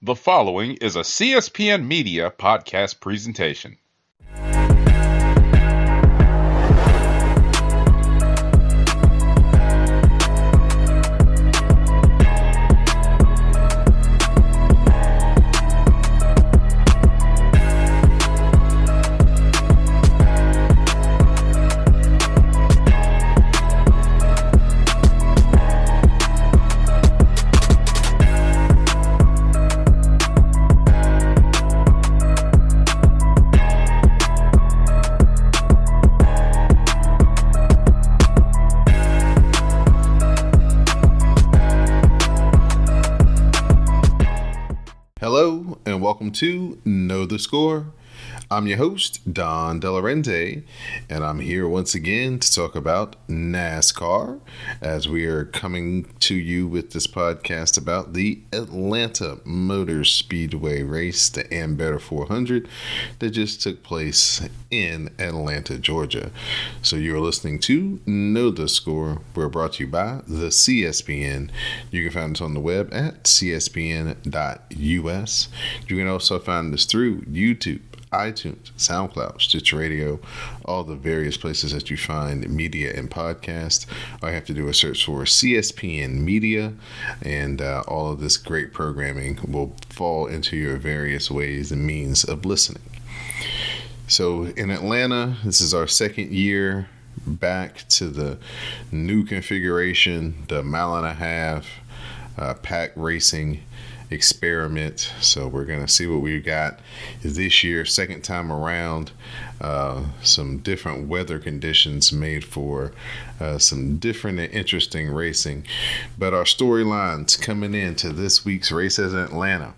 The following is a CSPN Media podcast presentation. Hello and welcome to Know the Score. I'm your host, Don Delarente, and I'm here once again to talk about NASCAR as we are coming to you with this podcast about the Atlanta Motor Speedway race, the Ambetter 400, that just took place in Atlanta, Georgia. So you're listening to Know the Score. We're brought to you by the CSPN. You can find us on the web at cspn.us. You can also find us through YouTube, iTunes, SoundCloud, Stitcher Radio, all the various places that you find media and podcast. All you have to do is search for CSPN Media, and all of this great programming will fall into your various ways and means of listening. So in Atlanta, this is our second year back to the new configuration, the mile and a half pack racing experiment. So we're going to see what we got this year, second time around. Some different weather conditions made for some different and interesting racing. But our storylines coming into this week's race in Atlanta.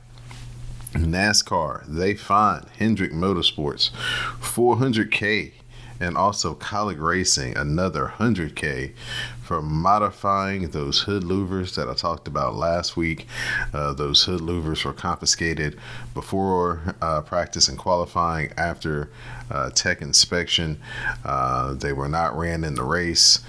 NASCAR, they find Hendrick Motorsports $400K, and also Colleague Racing another $100K for modifying those hood louvers that I talked about last week. Those hood louvers were confiscated before practice and qualifying. After tech inspection, they were not ran in the race.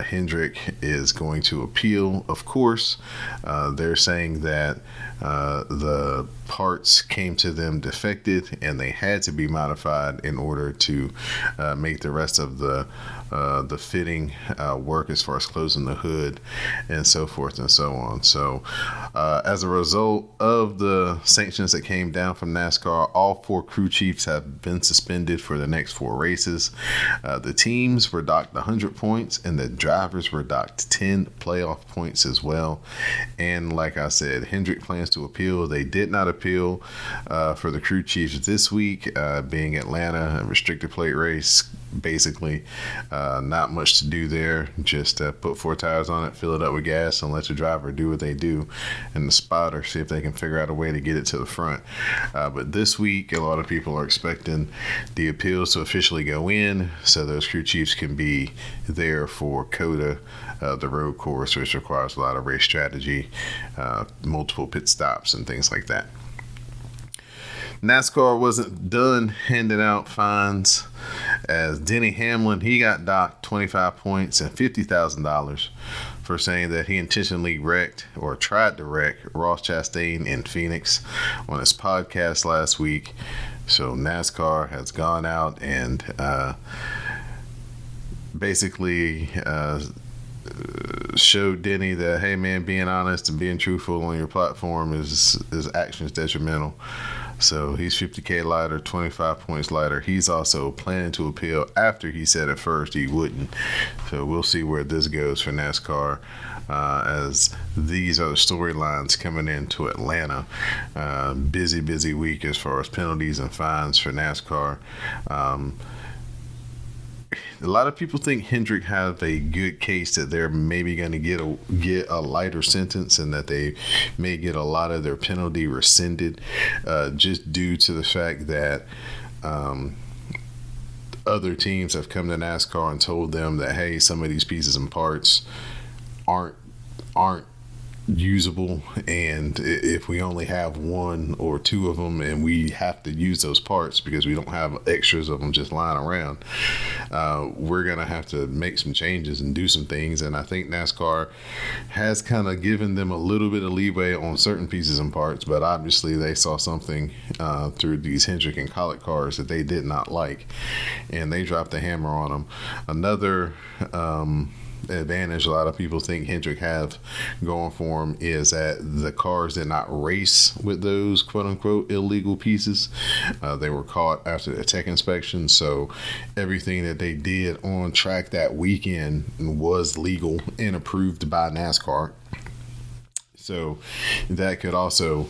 Hendrick is going to appeal, of course. They're saying that the parts came to them defective and they had to be modified in order to make the rest of the fitting work as far as closing the hood and so forth and so on. So as a result of the sanctions that came down from NASCAR, all four crew chiefs have been suspended for the next four races. The teams were docked 100 points and the drivers were docked 10 playoff points as well. And like I said, Hendrick plans to appeal. They did not appeal for the crew chiefs this week, being Atlanta, a restricted plate race. Basically, not much to do there. Just put four tires on it, fill it up with gas, and let the driver do what they do in the spotter, see if they can figure out a way to get it to the front. But this week, a lot of people are expecting the appeals to officially go in, so those crew chiefs can be there for COTA, the road course, which requires a lot of race strategy, multiple pit stops, and things like that. NASCAR wasn't done handing out fines, as Denny Hamlin, he got docked 25 points and $50,000 for saying that he intentionally wrecked or tried to wreck Ross Chastain in Phoenix on his podcast last week. So NASCAR has gone out and basically showed Denny that, hey man, being honest and being truthful on your platform is actions detrimental. So he's 50K lighter, 25 points lighter. He's also planning to appeal after he said at first he wouldn't. So we'll see where this goes for NASCAR, as these are the storylines coming into Atlanta. Busy week as far as penalties and fines for NASCAR. A lot of people think Hendrick have a good case that they're maybe going to get a lighter sentence, and that they may get a lot of their penalty rescinded, just due to the fact that other teams have come to NASCAR and told them that, hey, some of these pieces and parts aren't usable, and if we only have one or two of them and we have to use those parts because we don't have extras of them just lying around, we're gonna have to make some changes and do some things. And I think NASCAR has kind of given them a little bit of leeway on certain pieces and parts, but obviously they saw something through these Hendrick and Collett cars that they did not like, and they dropped the hammer on them. Another advantage a lot of people think Hendrick have going for him is that the cars did not race with those quote unquote illegal pieces. They were caught after the tech inspection, so everything that they did on track that weekend was legal and approved by NASCAR. So that could also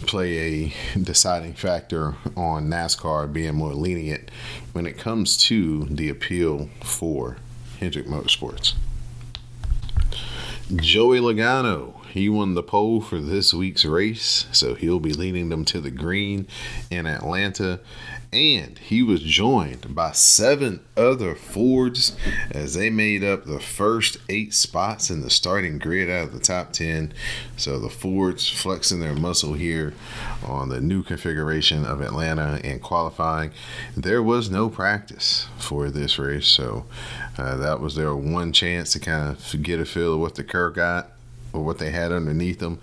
play a deciding factor on NASCAR being more lenient when it comes to the appeal for Hendrick Motorsports. Joey Logano, he won the pole for this week's race, so he'll be leading them to the green in Atlanta. And he was joined by 7 other Fords as they made up the first 8 spots in the starting grid out of the top 10. So the Fords flexing their muscle here on the new configuration of Atlanta and qualifying. There was no practice for this race, so that was their one chance to kind of get a feel of what the car got or what they had underneath them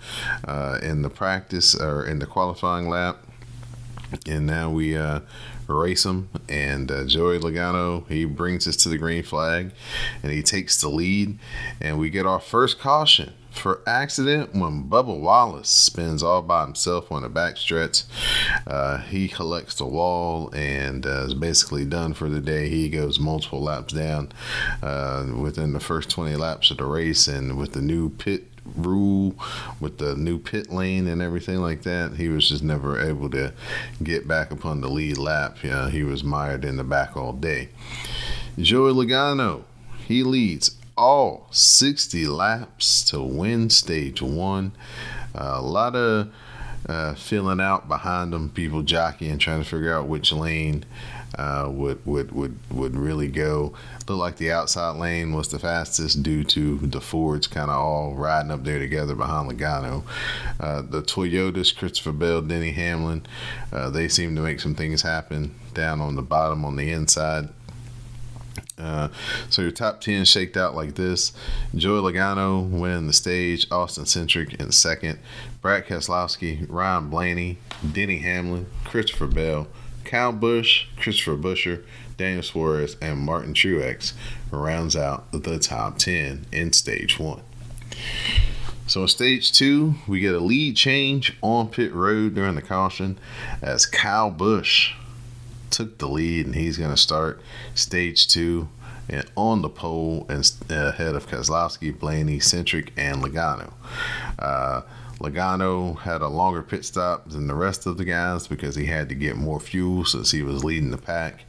in the practice or in the qualifying lap. And now we race him, and Joey Logano, he brings us to the green flag, and he takes the lead, and we get our first caution for accident when Bubba Wallace spins all by himself on the backstretch. He collects the wall and is basically done for the day. He goes multiple laps down within the first 20 laps of the race, and with the new pit rule, with the new pit lane and everything like that, he was just never able to get back upon the lead lap. He was mired in the back all day. Joey Logano, he leads all 60 laps to win stage 1. A lot of filling out behind him, people jockeying, trying to figure out which lane would really go. Looked like the outside lane was the fastest due to the Fords kind of all riding up there together behind Logano. The Toyotas, Christopher Bell, Denny Hamlin, they seem to make some things happen down on the bottom on the inside. So your top 10 shaked out like this: Joey Logano winning the stage, Austin Cindric in second, Brad Keselowski, Ryan Blaney, Denny Hamlin, Christopher Bell, Kyle Busch, Christopher Buescher, Daniel Suarez, and Martin Truex rounds out the top 10 in stage 1. So in stage 2, we get a lead change on pit road during the caution as Kyle Busch took the lead, and he's going to start stage 2 and on the pole and ahead of Keselowski, Blaney, Cindric, and Logano. Logano had a longer pit stop than the rest of the guys because he had to get more fuel since he was leading the pack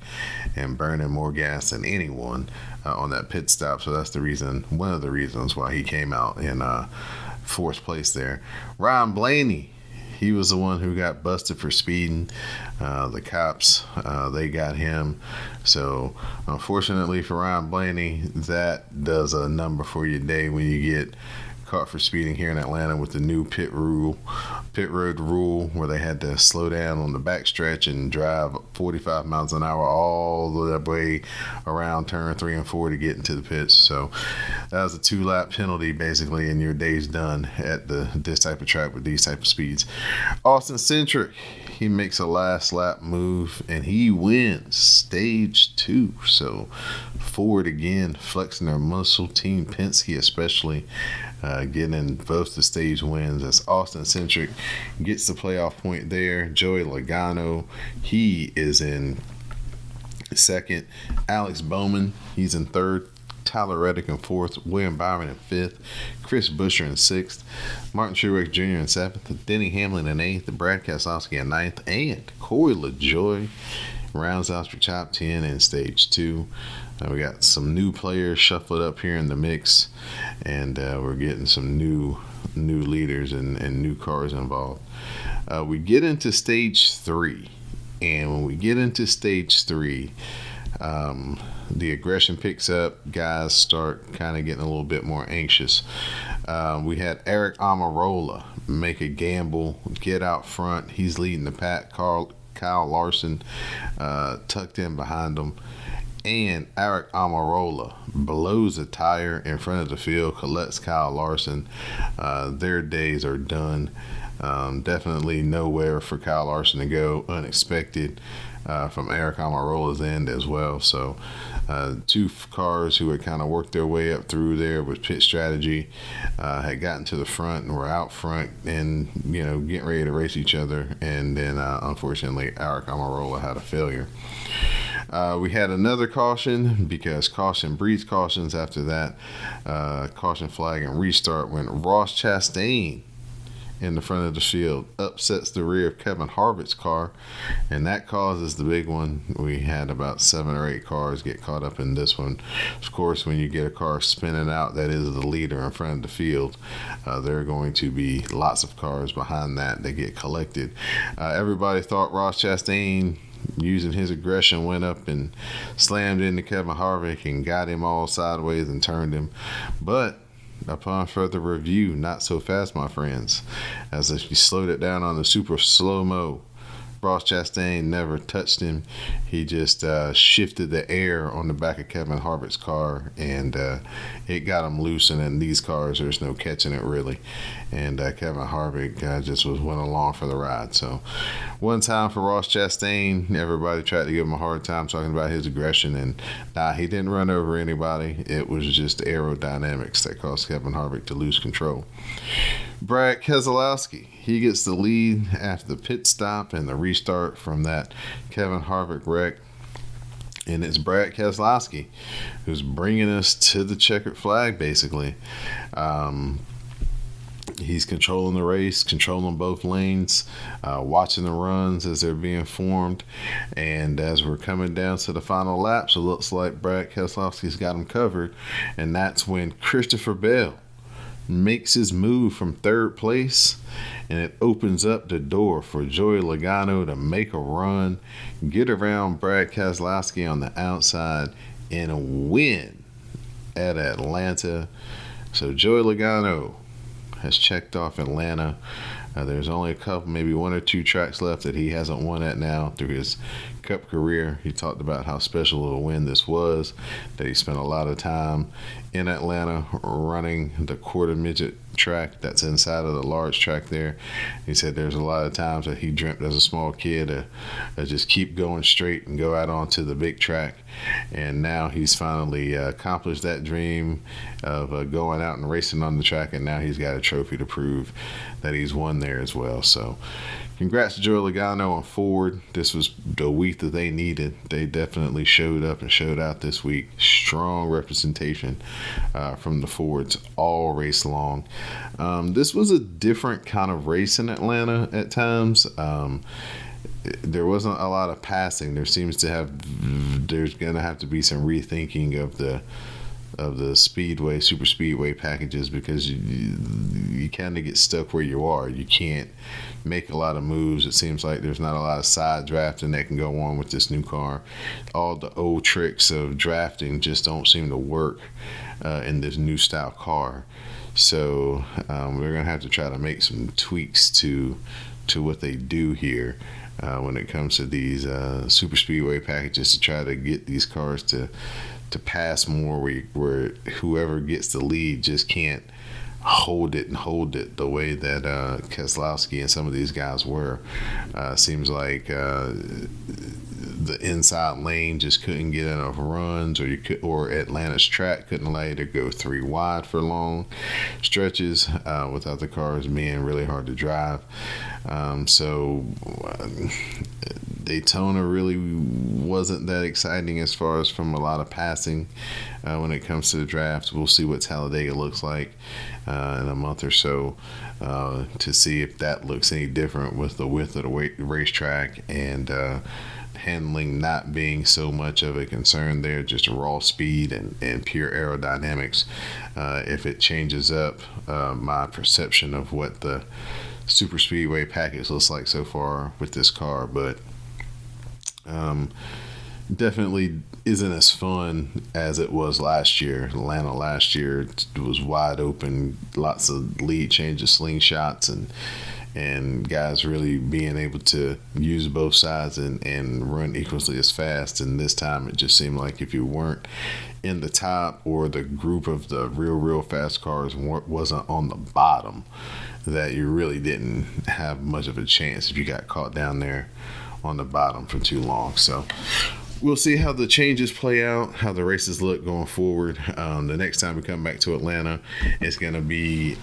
and burning more gas than anyone on that pit stop. So that's the reason, one of the reasons why he came out in 4th place there. Ryan Blaney, he was the one who got busted for speeding. The cops, they got him. So unfortunately for Ryan Blaney, that does a number for your day when you get caught for speeding here in Atlanta with the new pit road rule, where they had to slow down on the backstretch and drive 45 miles an hour all the way around turn 3 and 4 to get into the pits. So that was a 2-lap penalty basically, and your day's done at this type of track with these type of speeds. Austin Cindric, he makes a last lap move and he wins stage 2. So Ford again flexing their muscle, Team Penske especially, getting both the stage wins as Austin Cindric gets the playoff point there. Joey Logano, he is in second. Alex Bowman, he's in third. Tyler Reddick in fourth. William Byron in fifth. Chris Buescher in sixth. Martin Truex Jr. in seventh. Denny Hamlin in eighth. Brad Keselowski in ninth. And Corey LaJoie rounds out your top 10 in stage 2. We got some new players shuffled up here in the mix, and we're getting some new leaders and new cars involved. We get into stage 3, and when we get into stage 3, the aggression picks up. Guys start kind of getting a little bit more anxious. We had Eric Almirola make a gamble, get out front. He's leading the pack. Kyle Larson tucked in behind him. And Eric Almirola blows a tire in front of the field, collects Kyle Larson. Their days are done. Definitely nowhere for Kyle Larson to go. Unexpected from Eric Almirola's end as well. So two cars who had kind of worked their way up through there with pit strategy had gotten to the front and were out front and, getting ready to race each other. And then, unfortunately, Eric Almirola had a failure. We had another caution because caution breeds cautions after that. Caution flag and restart when Ross Chastain in the front of the field upsets the rear of Kevin Harvick's car, and that causes the big one. We had about 7 or 8 cars get caught up in this one. Of course, when you get a car spinning out that is the leader in front of the field, there are going to be lots of cars behind that get collected. Everybody thought Ross Chastain, using his aggression, went up and slammed into Kevin Harvick and got him all sideways and turned him. But upon further review, not so fast, my friends. As if you slowed it down on the super slow-mo, Ross Chastain never touched him. He just shifted the air on the back of Kevin Harvick's car, and it got him loose. And in these cars, there's no catching it really. And Kevin Harvick just went along for the ride. So one time for Ross Chastain, everybody tried to give him a hard time talking about his aggression, and he didn't run over anybody. It was just aerodynamics that caused Kevin Harvick to lose control. Brad Keselowski, he gets the lead after the pit stop and the restart from that Kevin Harvick wreck. And it's Brad Keselowski who's bringing us to the checkered flag, basically. He's controlling the race, controlling both lanes, watching the runs as they're being formed. And as we're coming down to the final laps, it looks like Brad Keselowski's got him covered. And that's when Christopher Bell makes his move from third place, and it opens up the door for Joey Logano to make a run, get around Brad Keselowski on the outside, and win at Atlanta. So Joey Logano has checked off Atlanta. There's only a couple, maybe 1 or 2 tracks left that he hasn't won at now through his Cup career. He talked about how special a win this was, that he spent a lot of time in Atlanta running the quarter midget track that's inside of the large track there. He said there's a lot of times that he dreamt as a small kid to just keep going straight and go out onto the big track. And now he's finally accomplished that dream of going out and racing on the track, and now he's got a trophy to prove that he's won there as well. So congrats to Joey Logano and Ford. This was the week that they needed. They definitely showed up and showed out this week. Strong representation from the Fords all race long. This was a different kind of race in Atlanta at times. There wasn't a lot of passing. There's going to have to be some rethinking of the speedway, super speedway packages, because you kind of get stuck where you are. You can't make a lot of moves. It seems like there's not a lot of side drafting that can go on with this new car. All the old tricks of drafting just don't seem to work in this new style car. So we're going to have to try to make some tweaks to what they do here when it comes to these super speedway packages, to try to get these cars to pass more, where whoever gets the lead just can't hold it the way that Keselowski and some of these guys were. Seems like the inside lane just couldn't get enough runs, or Atlanta's track couldn't allow you to go 3 wide for long stretches without the cars being really hard to drive. So Daytona really wasn't that exciting as far as from a lot of passing when it comes to the draft. We'll see what Talladega looks like in a month or so to see if that looks any different with the width of the racetrack and handling not being so much of a concern there, just raw speed and pure aerodynamics. If it changes up my perception of what the super speedway package looks like so far with this car. But definitely isn't as fun as it was last year. Atlanta last year was wide open, lots of lead changes, slingshots, and guys really being able to use both sides and run equally as fast. And this time it just seemed like if you weren't in the top, or the group of the real fast cars wasn't on the bottom, that you really didn't have much of a chance if you got caught down there on the bottom for too long. So we'll see how the changes play out, how the races look going forward. The next time we come back to Atlanta, it's going to be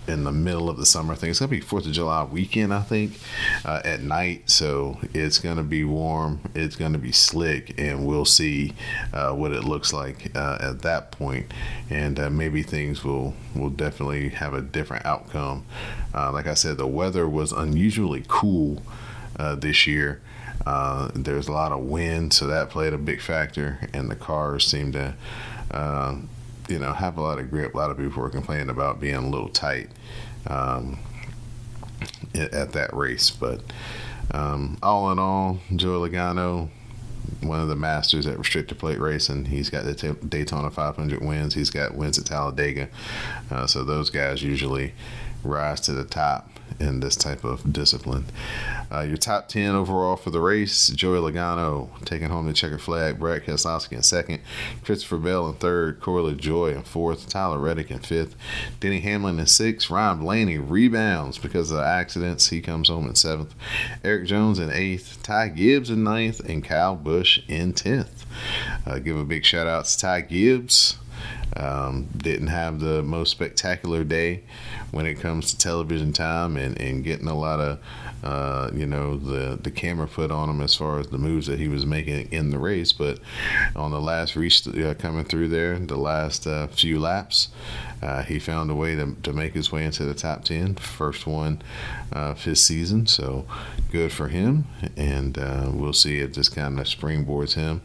in the middle of the summer. I think it's going to be 4th of July weekend, I think, at night. So it's going to be warm. It's going to be slick, and we'll see what it looks like at that point. And maybe things will definitely have a different outcome. Like I said, the weather was unusually cool this year. There's a lot of wind, so that played a big factor, and the cars seemed to have a lot of grip. A lot of people were complaining about being a little tight at that race, but all in all, Joey Logano, one of the masters at restrictor plate racing. He's got the Daytona 500 wins. He's got wins at Talladega, so those guys usually rise to the top in this type of discipline. Your top 10 overall for the race: Joey Logano taking home the checkered flag, Brad Keselowski in second, Christopher Bell in third, Corey LaJoie in fourth, Tyler Reddick in fifth, Denny Hamlin in sixth, Ryan Blaney rebounds because of accidents, he comes home in seventh, Eric Jones in eighth, Ty Gibbs in ninth, and Kyle Busch in 10th. Give a big shout out to Ty Gibbs. Didn't have the most spectacular day when it comes to television time and getting a lot of the camera put on him as far as the moves that he was making in the race, but on the last race coming through there, the last few laps, he found a way to make his way into the top 10, first one of his season, so good for him. And we'll see if this kind of springboards him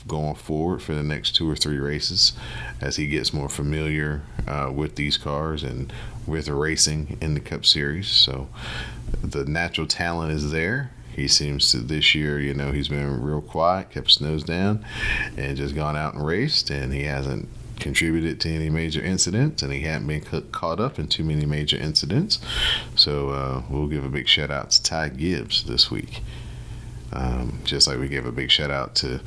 going forward for the next 2 or 3 races as he gets more familiar with these cars and with racing in the Cup Series. So the natural talent is there. He seems to, this year, he's been real quiet, kept his nose down, and just gone out and raced, and he hasn't contributed to any major incidents, and he hadn't been caught up in too many major incidents. So we'll give a big shout out to Ty Gibbs this week, just like we gave a big shout out to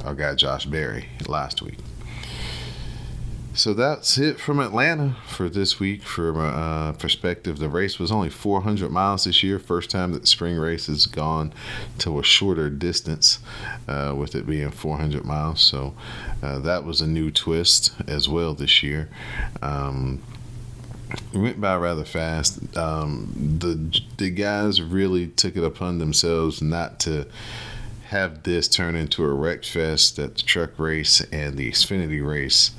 our guy Josh Berry last week. So that's it from Atlanta for this week. From perspective, the race was only 400 miles this year. First time that the spring race has gone to a shorter distance, with it being 400 miles. So that was a new twist as well this year. It went by rather fast. The guys really took it upon themselves not to have this turn into a wreck fest that the truck race and the Xfinity race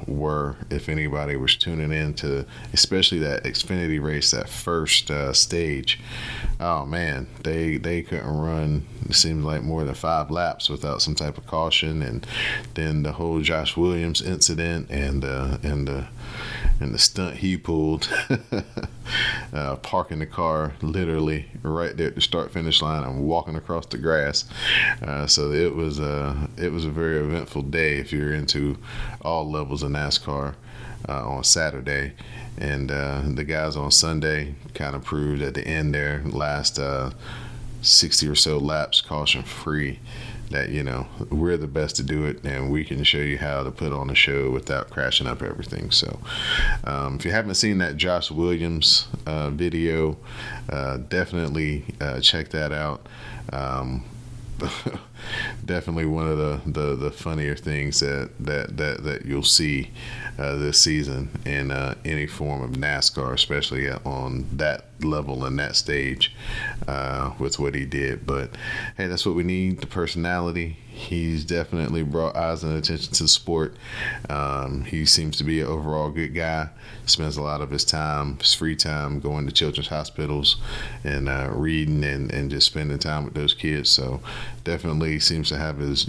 were. If anybody was tuning in to, especially that Xfinity race, that first stage, oh man, they couldn't run, it seems like, more than 5 laps without some type of caution. And then the whole Josh Williams incident and the stunt he pulled, parking the car literally right there at the start finish line and walking across the grass. So it was a very eventful day if you're into all levels of NASCAR on Saturday. And the guys on Sunday kind of proved at the end there, last 60 or so laps caution free, that we're the best to do it, and we can show you how to put on a show without crashing up everything. So if you haven't seen that Josh Williams video, definitely check that out. Definitely one of the funnier things that you'll see this season in any form of NASCAR, especially on that level and that stage, with what he did. But hey, that's what we need, the personality. He's definitely brought eyes and attention to the sport. He seems to be an overall good guy. Spends a lot of his free time, going to children's hospitals and reading and just spending time with those kids. So definitely seems to have his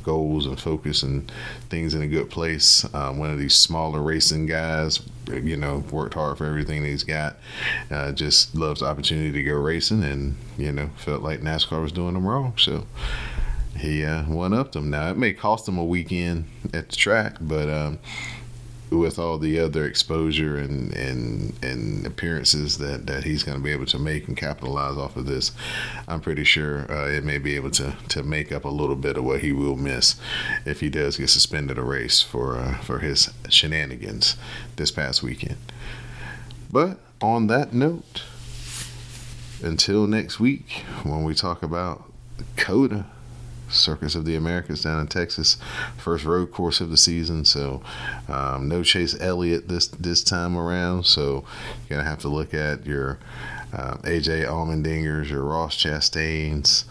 goals and focus and things in a good place. One of these smaller racing guys, worked hard for everything that he's got. Just loves the opportunity to go racing, and felt like NASCAR was doing him wrong, so he one-upped them. Now it may cost him a weekend at the track, but with all the other exposure and appearances that he's going to be able to make and capitalize off of this, I'm pretty sure it may be able to make up a little bit of what he will miss if he does get suspended a race for his shenanigans this past weekend. But on that note, until next week when we talk about COTA, Circus of the Americas down in Texas, first road course of the season. So no Chase Elliott this time around, so you're gonna have to look at your AJ Allmendingers, your Ross Chastains.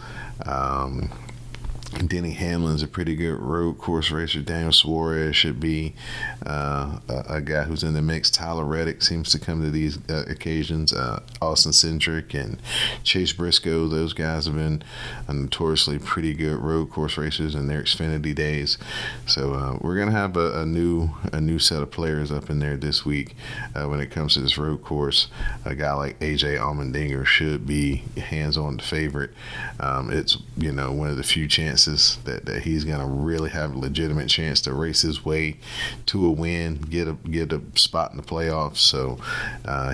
Denny Hamlin's a pretty good road course racer. Daniel Suarez should be a guy who's in the mix. Tyler Reddick seems to come to these occasions. Austin Cindric and Chase Briscoe, those guys have been notoriously pretty good road course racers in their Xfinity days. So we're gonna have a new set of players up in there this week when it comes to this road course. A guy like AJ Allmendinger should be hands-on favorite. It's one of the few chances that he's gonna really have a legitimate chance to race his way to a win, get a spot in the playoffs. So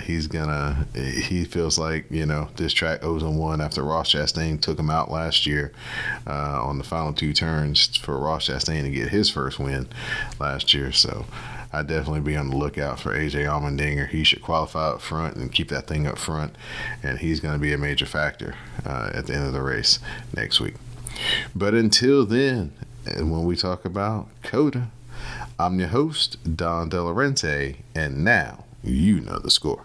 he feels like this track owes him one after Ross Chastain took him out last year on the final two turns for Ross Chastain to get his first win last year. So I'd definitely be on the lookout for AJ Allmendinger. He should qualify up front and keep that thing up front, and he's going to be a major factor at the end of the race next week. But until then, and when we talk about COTA, I'm your host, Don De Laurenti, and now you know the score.